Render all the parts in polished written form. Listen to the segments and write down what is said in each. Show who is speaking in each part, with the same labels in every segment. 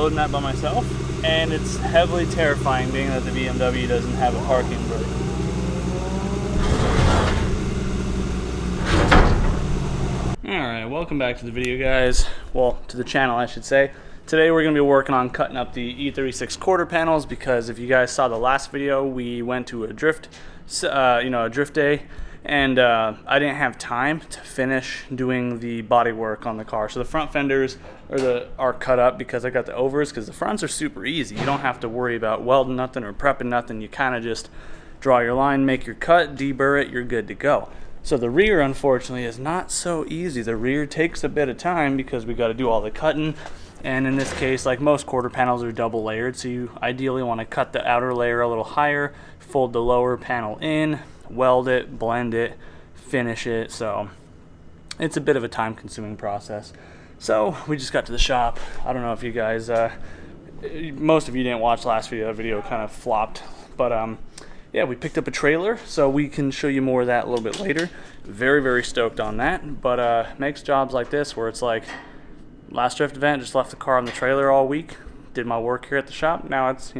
Speaker 1: loading that by myself, and it's heavily terrifying being that the BMW doesn't have a parking brake. Alright, welcome back to the video, guys. Well, to the channel, I should say. Today we're going to be working on cutting up the E36 quarter panels, because if you guys saw the last video, we went to a drift, a drift day, and I didn't have time to finish doing the body work on the car. So the front fenders are cut up because I got the overs, because the fronts are super easy. You don't have to worry about welding nothing or prepping nothing. You kind of just draw your line, make your cut, deburr it, you're good to go. So the rear, unfortunately, is not so easy. The rear takes a bit of time because we got to do all the cutting. And in this case, like most quarter panels, are double layered. So you ideally want to cut the outer layer a little higher, fold the lower panel in, weld it, blend it, finish it. So it's a bit of a time consuming process. So we just got to the shop. I don't know if you guys, most of you didn't watch last video. The video kind of flopped, but yeah, we picked up a trailer, so we can show you more of that a little bit later. Very, very stoked on that. But makes jobs like this where it's like, last drift event, just left the car on the trailer all week, did my work here at the shop. Now it's,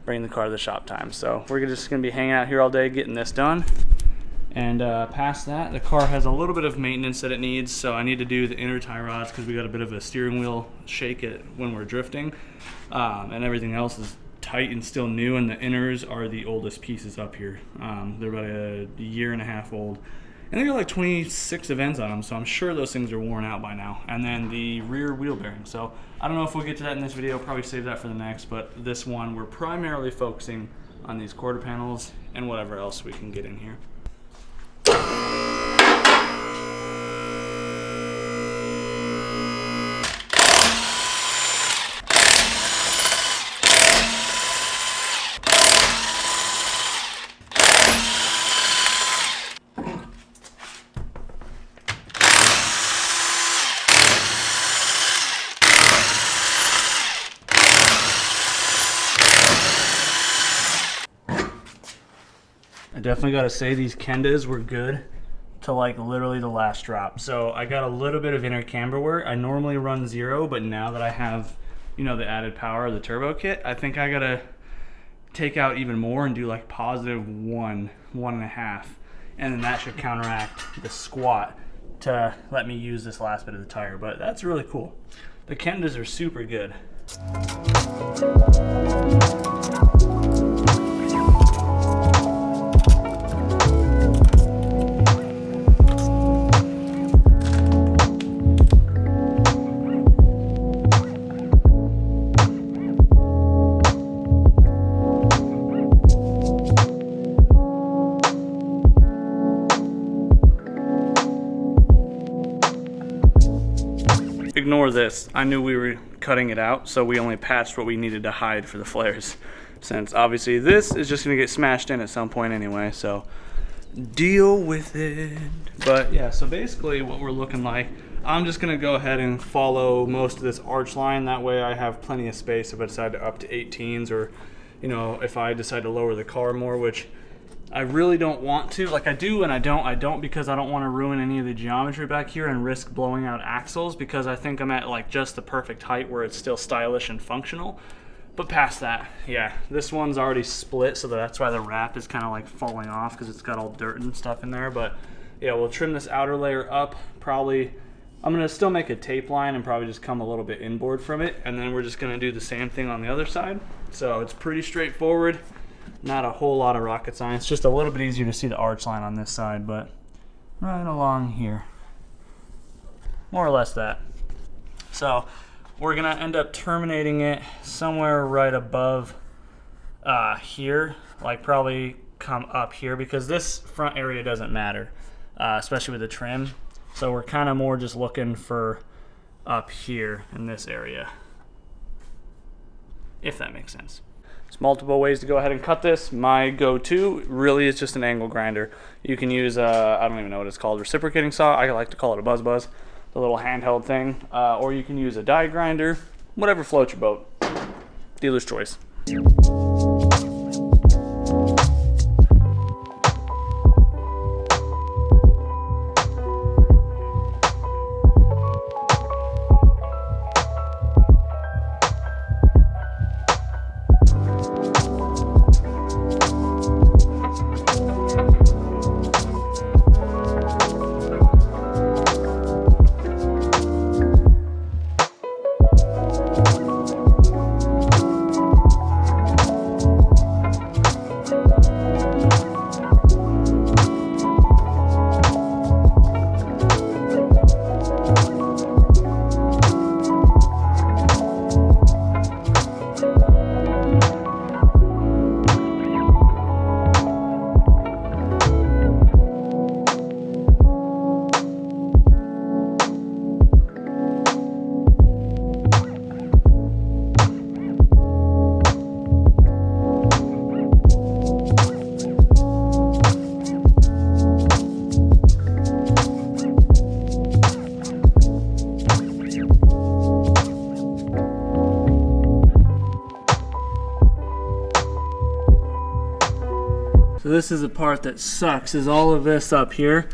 Speaker 1: bringing the car to the shop time. So we're just gonna be hanging out here all day getting this done. And past that, the car has a little bit of maintenance that it needs. So I need to do the inner tie rods because we got a bit of a steering wheel shake it when we're drifting. And everything else is tight and still new, and the inners are the oldest pieces up here. They're about a year and a half old. And they got like 26 events on them, so I'm sure those things are worn out by now. And then the rear wheel bearing. So I don't know if we'll get to that in this video, probably save that for the next, but this one we're primarily focusing on these quarter panels and whatever else we can get in here. I definitely got to say these Kendas were good to like literally the last drop. So I got a little bit of inner camber wear. I normally run 0, but now that I have, the added power of the turbo kit, I think I got to take out even more and do like positive 1, 1.5. And then that should counteract the squat to let me use this last bit of the tire. But that's really cool. The Kendas are super good. Ignore this. I knew we were cutting it out, so we only patched what we needed to hide for the flares, since obviously this is just gonna get smashed in at some point anyway, so deal with it. But yeah, so basically what we're looking like, I'm just gonna go ahead and follow most of this arch line. That way I have plenty of space if I decide to up to 18s, or if I decide to lower the car more, which I really don't want to. Like I do and I don't. I don't because I don't want to ruin any of the geometry back here and risk blowing out axles, because I think I'm at like just the perfect height where it's still stylish and functional. But past that, yeah, this one's already split, so that's why the wrap is kind of like falling off, because it's got all dirt and stuff in there. But yeah, we'll trim this outer layer up. Probably, I'm gonna still make a tape line and probably just come a little bit inboard from it, and then we're just gonna do the same thing on the other side. So it's pretty straightforward. Not a whole lot of rocket science, just a little bit easier to see the arch line on this side, but right along here. More or less that. So we're gonna end up terminating it somewhere right above here, like probably come up here, because this front area doesn't matter, especially with the trim. So we're kind of more just looking for up here in this area, if that makes sense. There's multiple ways to go ahead and cut this. My go-to really is just an angle grinder. You can use I don't even know what it's called, reciprocating saw. I like to call it a buzz, the little handheld thing, or you can use a die grinder, whatever floats your boat. Dealer's choice. this is the part that sucks, is all of this up here.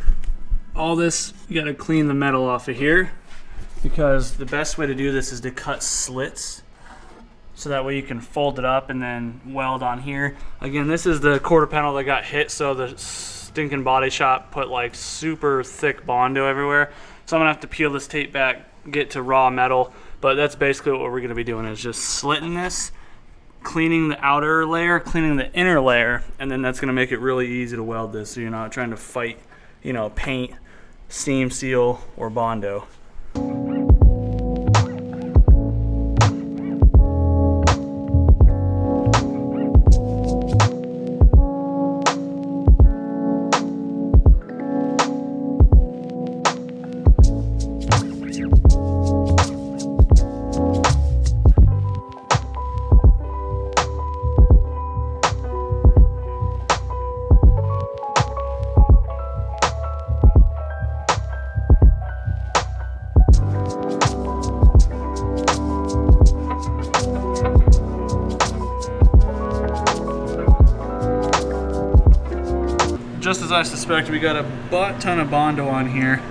Speaker 1: All this, you gotta clean the metal off of here, because the best way to do this is to cut slits, so that way you can fold it up and then weld on here. Again, this is the quarter panel that got hit, so the stinking body shop put like super thick Bondo everywhere. So I'm gonna have to peel this tape back, get to raw metal, but that's basically what we're gonna be doing, is just slitting this, cleaning the outer layer, cleaning the inner layer, and then that's gonna make it really easy to weld this, so you're not trying to fight, you know, paint, steam seal, or Bondo. Just as I suspected, we got a butt ton of Bondo on here,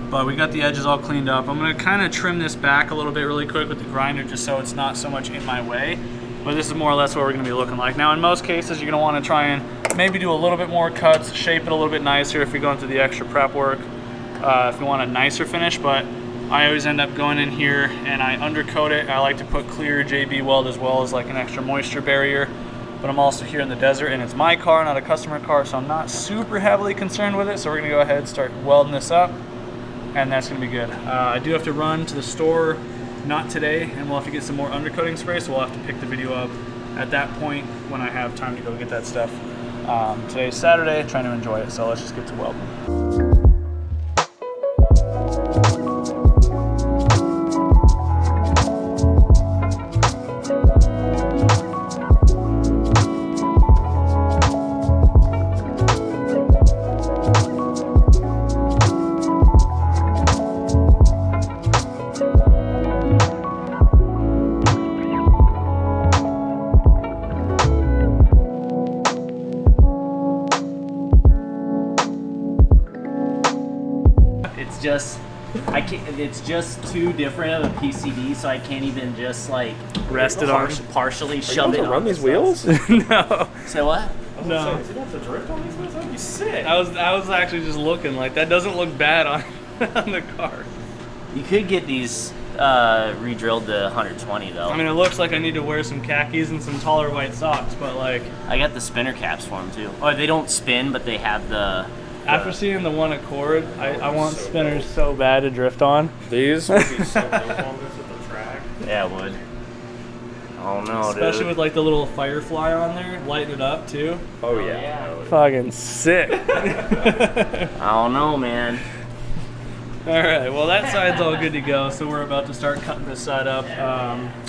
Speaker 1: but we got the edges all cleaned up. I'm gonna kind of trim this back a little bit really quick with the grinder, just so it's not so much in my way. But this is more or less what we're gonna be looking like. Now, in most cases, you're gonna wanna try and maybe do a little bit more cuts, shape it a little bit nicer if you're going through the extra prep work, if you want a nicer finish. But I always end up going in here and I undercoat it. I like to put clear JB weld as well as like an extra moisture barrier. But I'm also here in the desert and it's my car, not a customer car, so I'm not super heavily concerned with it. So we're gonna go ahead and start welding this up, and that's gonna be good. I do have to run to the store, not today, and we'll have to get some more undercoating spray, so we'll have to pick the video up at that point when I have time to go get that stuff. Today's Saturday, trying to enjoy it, so let's just get to welding.
Speaker 2: It's just too different of a PCB, so I can't even just like
Speaker 1: rest it on.
Speaker 2: Partially shove it.
Speaker 3: Run these wheels?
Speaker 1: No.
Speaker 2: Say what?
Speaker 1: No.
Speaker 3: Is it have to drift on these wheels? That'd be sick.
Speaker 1: I was actually just looking like that doesn't look bad on on the car.
Speaker 2: You could get these re-drilled to 120 though.
Speaker 1: I mean, it looks like I need to wear some khakis and some taller white socks, but like
Speaker 2: I got the spinner caps for them too. Oh, they don't spin, but they have the.
Speaker 1: After seeing the one Accord, I want spinners so bad to drift on.
Speaker 3: These would be so dope on this at the track.
Speaker 2: Yeah, it would. Oh no,
Speaker 1: Especially
Speaker 2: dude.
Speaker 1: with like the little Firefly on there, lighting it up too.
Speaker 3: Oh yeah.
Speaker 1: Fucking sick.
Speaker 2: I don't know, man.
Speaker 1: Alright, well that side's all good to go, so we're about to start cutting this side up.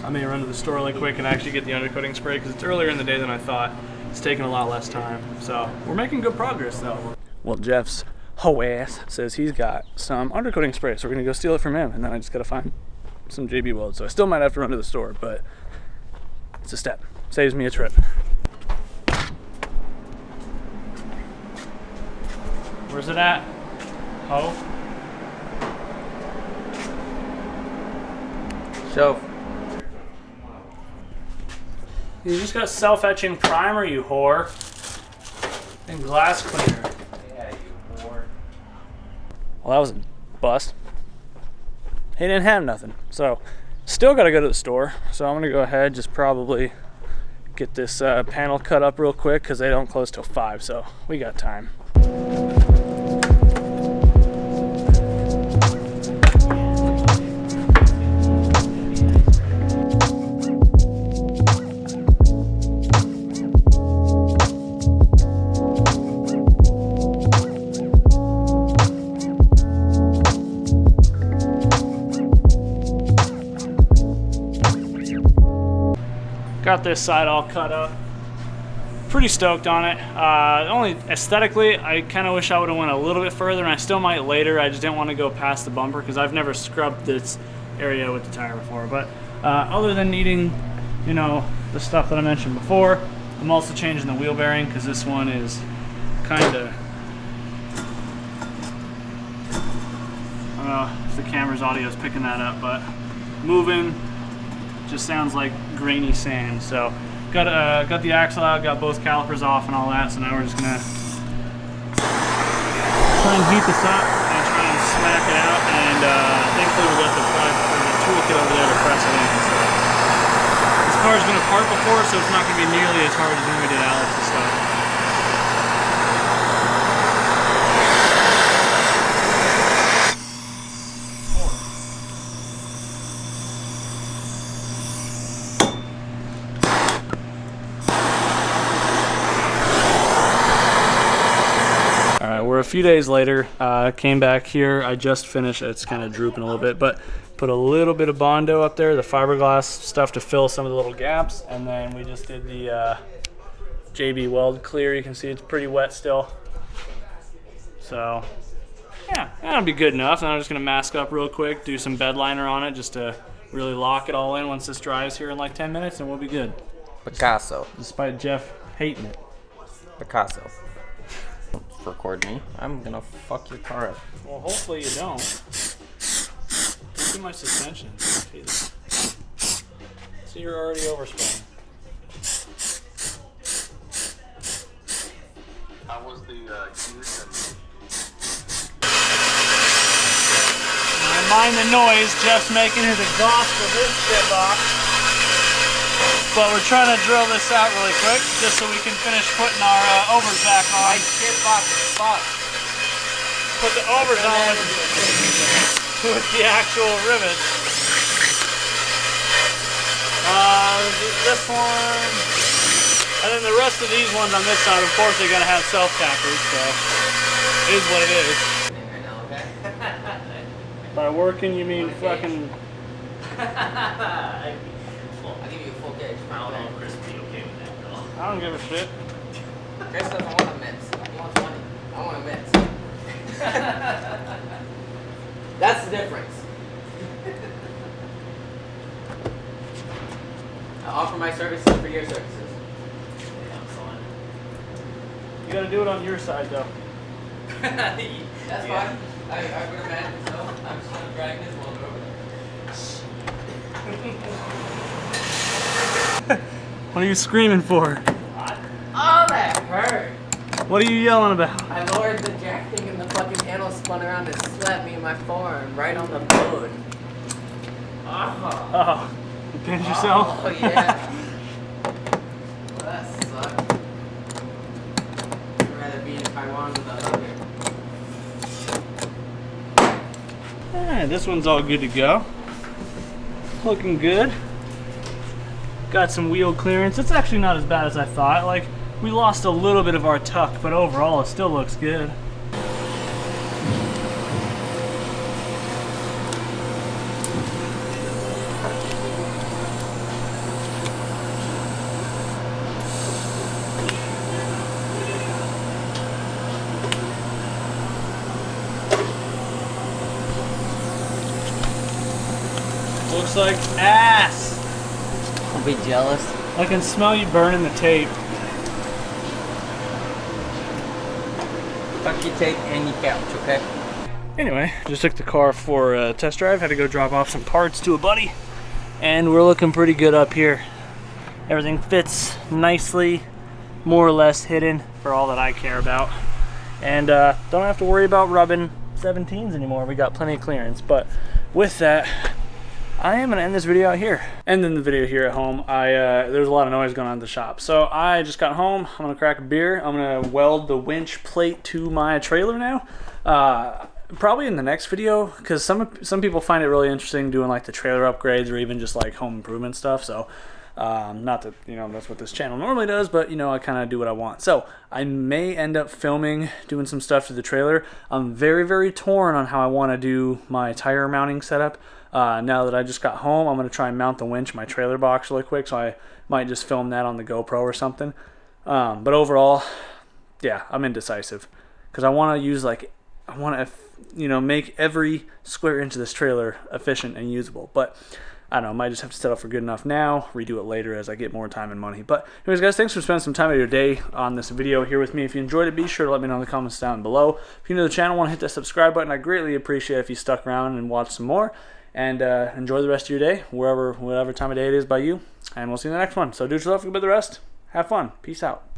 Speaker 1: I may run to the store really quick and actually get the undercoating spray because it's earlier in the day than I thought. It's taking a lot less time. So we're making good progress though. Well, Jeff's hoe ass says he's got some undercoating spray, so we're gonna go steal it from him, and then I just gotta find some JB weld. So I still might have to run to the store, but it's a step. Saves me a trip. Where's it at? Hoe?
Speaker 2: Shelf.
Speaker 1: You just got self-etching primer, you whore. And glass cleaner.
Speaker 2: Yeah, you whore.
Speaker 1: Well, that was a bust. He didn't have nothing. So, still got to go to the store. So I'm going to go ahead, just probably get this panel cut up real quick because they don't close till 5. So we got time. Got this side all cut up. Pretty stoked on it. Only aesthetically, I kind of wish I would have went a little bit further, and I still might later. I just didn't want to go past the bumper because I've never scrubbed this area with the tire before. But other than needing, you know, the stuff that I mentioned before, I'm also changing the wheel bearing because this one is kind of, I don't know if the camera's audio is picking that up, but moving just sounds like grainy sand. So got the axle out, got both calipers off and all that, so now we're just gonna try and heat this up and try and smack it out, and thankfully we got the toolkit over there to press it in. So this car's been apart before, so it's not gonna be nearly as hard as when we did Alex's stuff. We're a few days later, came back here. I just finished, it's kind of drooping a little bit, but put a little bit of Bondo up there, the fiberglass stuff to fill some of the little gaps, and then we just did the JB weld clear. You can see it's pretty wet still. So yeah, that'll be good enough. And I'm just gonna mask up real quick, do some bed liner on it just to really lock it all in once this dries here in like 10 minutes, and we'll be good.
Speaker 4: Picasso.
Speaker 1: Despite Jeff hating it.
Speaker 4: Picasso. Record me. I'm gonna fuck your car up.
Speaker 1: Well, hopefully you don't. Look at my suspension. Jesus. So you're already overspinning.
Speaker 5: How was the Houston?
Speaker 1: I mind the noise Jeff's making his exhaust for his shit box. But we're trying to drill this out really quick just so we can finish putting our overs back on.
Speaker 4: My shit box is fucked.
Speaker 1: Put the overs on with the actual rivets. This one, and then the rest of these ones on this side, unfortunately, gotta have self-tappers, so it is what it is. By working, you mean fucking...
Speaker 4: I'll give you a full gauge.
Speaker 2: I don't know if Chris would be okay with that though.
Speaker 1: I don't give a shit.
Speaker 4: Chris doesn't want a mitts. He wants money. I want a mitts. That's the difference. I offer my services for your services.
Speaker 1: You gotta do it on your side, though.
Speaker 4: That's fine. I would imagine so. I'm just gonna drag this one over there.
Speaker 1: What are you screaming for?
Speaker 4: Oh, that hurt!
Speaker 1: What are you yelling about?
Speaker 4: I lowered the jack thing and the fucking handle spun around and slapped me in my forearm right on the bone. Oh.
Speaker 1: Oh, you pinned yourself?
Speaker 4: Oh, yeah. Well, that sucked. I'd rather be in Taiwan with a hugger.
Speaker 1: Alright, this one's all good to go. Looking good. Got some wheel clearance. It's actually not as bad as I thought. Like, we lost a little bit of our tuck, but overall it still looks good. Looks like ass.
Speaker 4: Don't be jealous.
Speaker 1: I can smell you burning the tape.
Speaker 4: Fuck your tape and your couch, okay?
Speaker 1: Anyway, just took the car for a test drive. Had to go drop off some parts to a buddy. And we're looking pretty good up here. Everything fits nicely, more or less hidden for all that I care about. And don't have to worry about rubbing 17s anymore. We got plenty of clearance. But with that, I am gonna end this video out here. Ending the video here at home. There's a lot of noise going on at the shop. So I just got home. I'm gonna crack a beer. I'm gonna weld the winch plate to my trailer now. Probably in the next video, because some people find it really interesting doing like the trailer upgrades or even just like home improvement stuff. So not that, you know, that's what this channel normally does, but you know, I kind of do what I want. So I may end up filming, doing some stuff to the trailer. I'm very, very torn on how I want to do my tire mounting setup. Now that I just got home, I'm going to try and mount the winch in my trailer box really quick, so I might just film that on the GoPro or something. But overall, yeah, I'm indecisive, because I want to use like, I want to, you know, make every square inch of this trailer efficient and usable. But I don't know, might just have to settle for good enough now, redo it later as I get more time and money. But anyways, guys, thanks for spending some time of your day on this video here with me. If you enjoyed it, be sure to let me know in the comments down below. If you're new to the channel, want to hit that subscribe button, I greatly appreciate it if you stuck around and watched some more. And enjoy the rest of your day, whatever time of day it is by you. And we'll see you in the next one. So do yourself good about the rest. Have fun. Peace out.